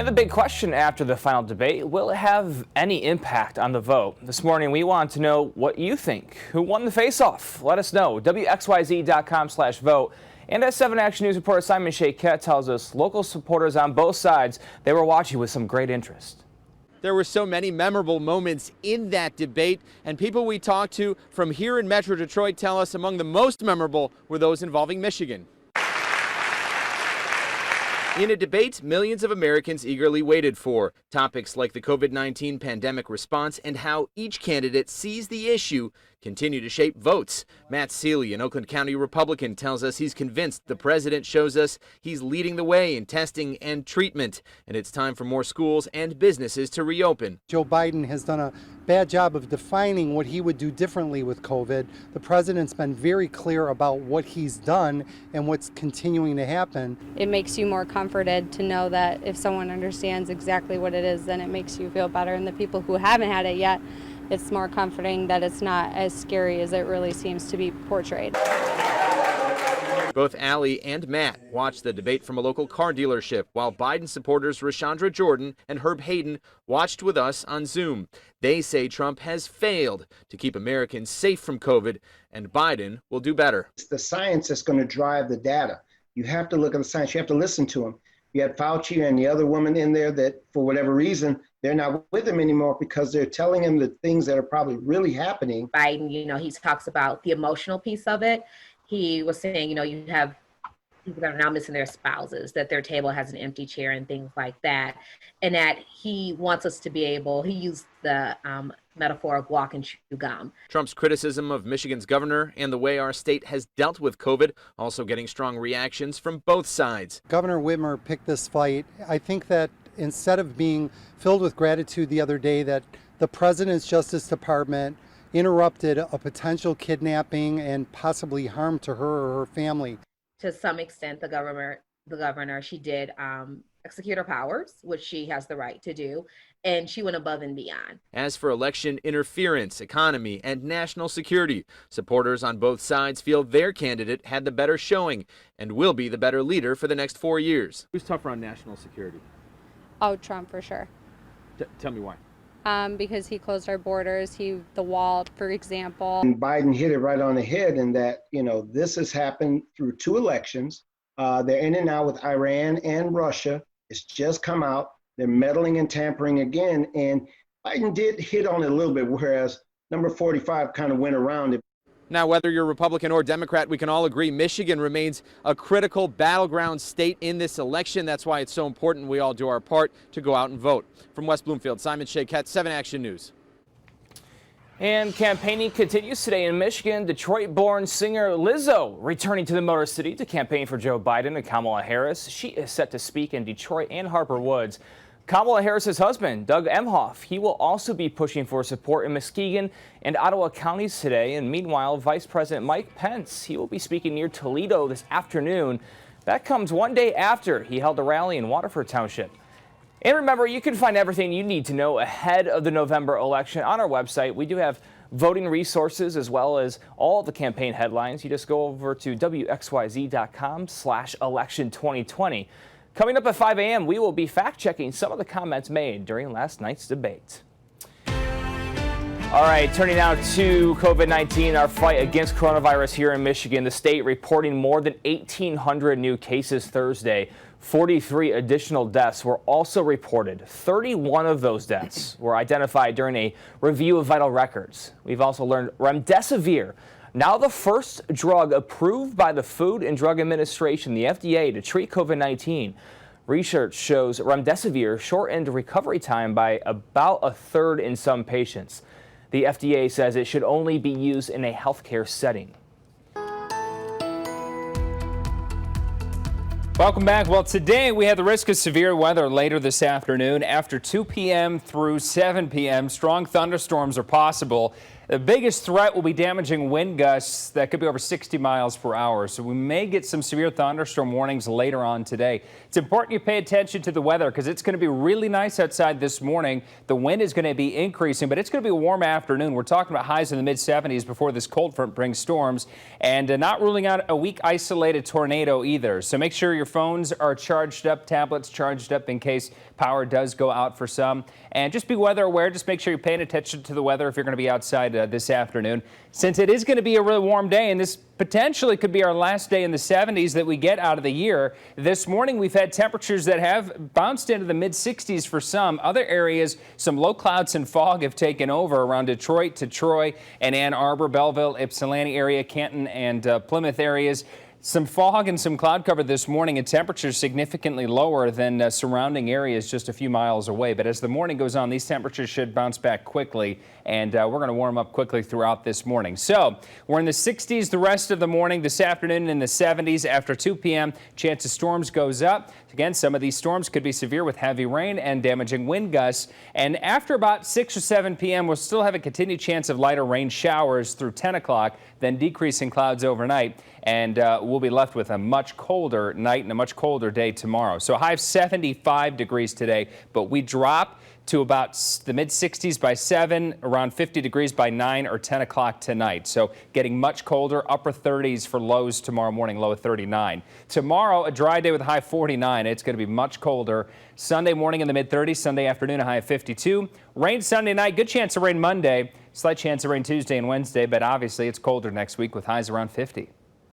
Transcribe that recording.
And the big question after the final debate, will it have any impact on the vote? This morning, we want to know what you think. Who won the face-off? Let us know. WXYZ.com/vote. And as 7 Action News reporter Simon Shakett tells us, local supporters on both sides, they were watching with some great interest. There were so many memorable moments in that debate, and people we talked to from here in Metro Detroit tell us among the most memorable were those involving Michigan. In a debate millions of Americans eagerly waited for, topics like the COVID-19 pandemic response and how each candidate sees the issue continue to shape votes. Matt Seeley, an Oakland County Republican, tells us he's convinced the president shows us he's leading the way in testing and treatment, and it's time for more schools and businesses to reopen. Joe Biden has done a bad job of defining what he would do differently with COVID. The president's been very clear about what he's done and what's continuing to happen. It makes you more comforted to know that if someone understands exactly what it is, then it makes you feel better. And the people who haven't had it yet, it's more comforting that it's not as scary as it really seems to be portrayed. Both Allie and Matt watched the debate from a local car dealership, while Biden supporters Rashandra Jordan and Herb Hayden watched with us on Zoom. They say Trump has failed to keep Americans safe from COVID, and Biden will do better. It's the science that's going to drive the data. You have to look at the science. You have to listen to them. You had Fauci and the other woman in there that, for whatever reason, they're not with him anymore because they're telling him the things that are probably really happening. Biden, he talks about the emotional piece of it. He was saying, you have people that are now missing their spouses, that their table has an empty chair and things like that. And that he wants us to be able, he used the metaphor of walk and chew gum. Trump's criticism of Michigan's governor and the way our state has dealt with COVID also getting strong reactions from both sides. Governor Whitmer picked this fight. I think that instead of being filled with gratitude the other day that the President's Justice Department interrupted a potential kidnapping and possibly harm to her or her family. To some extent, the governor, she did execute her powers, which she has the right to do, and she went above and beyond. As for election interference, economy, and national security, supporters on both sides feel their candidate had the better showing and will be the better leader for the next 4 years. Who's tougher on national security? Oh, Trump for sure. Tell me why. Because he closed our borders, the wall, for example. And Biden hit it right on the head in that, this has happened through 2 elections. They're in and out with Iran and Russia. It's just come out. They're meddling and tampering again. And Biden did hit on it a little bit, whereas number 45 kind of went around it. Now, whether you're Republican or Democrat, we can all agree Michigan remains a critical battleground state in this election. That's why it's so important we all do our part to go out and vote. From West Bloomfield, Simon Shakett, 7 Action News. And campaigning continues today in Michigan. Detroit-born singer LIZZO returning to the Motor City to campaign for Joe Biden and Kamala Harris. She is set to speak in Detroit and Harper Woods. Kamala Harris's husband, Doug EMHOFF, he will also be pushing for support in Muskegon and Ottawa counties today. And meanwhile, Vice President Mike Pence, he will be speaking near Toledo this afternoon. That comes one day after he held a rally in Waterford Township. And remember, you can find everything you need to know ahead of the November election on our website. We do have voting resources as well as all the campaign headlines. You just go over to WXYZ.com/election2020. Coming up at 5 a.m., we will be fact-checking some of the comments made during last night's debate. All right, turning now to COVID-19, our fight against coronavirus here in Michigan. The state reporting more than 1,800 new cases Thursday. 43 additional deaths were also reported. 31 of those deaths were identified during a review of vital records. We've also learned remdesivir, now the first drug approved by the Food and Drug Administration, the FDA, to treat COVID-19. Research shows remdesivir shortened recovery time by about a third in some patients. The FDA says it should only be used in a healthcare setting. Welcome back. Well, today we have the risk of severe weather later this afternoon. After 2 p.m. through 7 p.m., strong thunderstorms are possible. The biggest threat will be damaging wind gusts that could be over 60 miles per hour. So we may get some severe thunderstorm warnings later on today. It's important you pay attention to the weather because it's going to be really nice outside this morning. The wind is going to be increasing, but it's going to be a warm afternoon. We're talking about highs in the mid-70s before this cold front brings storms, and not ruling out a weak isolated tornado either. So make sure your phones are charged up, tablets charged up in case power does go out for some. And just be weather aware. Just make sure you're paying attention to the weather if you're going to be outside this afternoon. Since it is going to be a really warm day, and this potentially could be our last day in the 70s that we get out of the year. This morning we've had temperatures that have bounced into the mid-60s for some. Other areas, some low clouds and fog have taken over around Detroit to Troy and Ann Arbor, Belleville, Ypsilanti area, Canton and Plymouth areas. Some fog and some cloud cover this morning, and temperatures significantly lower than surrounding areas just a few miles away. But as the morning goes on, these temperatures should bounce back quickly, and we're going to warm up quickly throughout this morning. So we're in the 60s the rest of the morning, this afternoon in the 70s. After 2 p.m., chance of storms goes up. Again, some of these storms could be severe with heavy rain and damaging wind gusts. And after about 6 or 7 p.m., we'll still have a continued chance of lighter rain showers through 10 o'clock, then decreasing clouds overnight. And we'll be left with a much colder night and a much colder day tomorrow. So a high of 75 degrees today, but we drop to about the mid-60s by 7, around 50 degrees by 9 or 10 o'clock tonight. So getting much colder, upper 30s for lows tomorrow morning, low of 39. Tomorrow, a dry day with a high of 49. It's going to be much colder. Sunday morning in the mid-30s, Sunday afternoon, a high of 52. Rain Sunday night, good chance of rain Monday, slight chance of rain Tuesday and Wednesday, but obviously it's colder next week with highs around 50.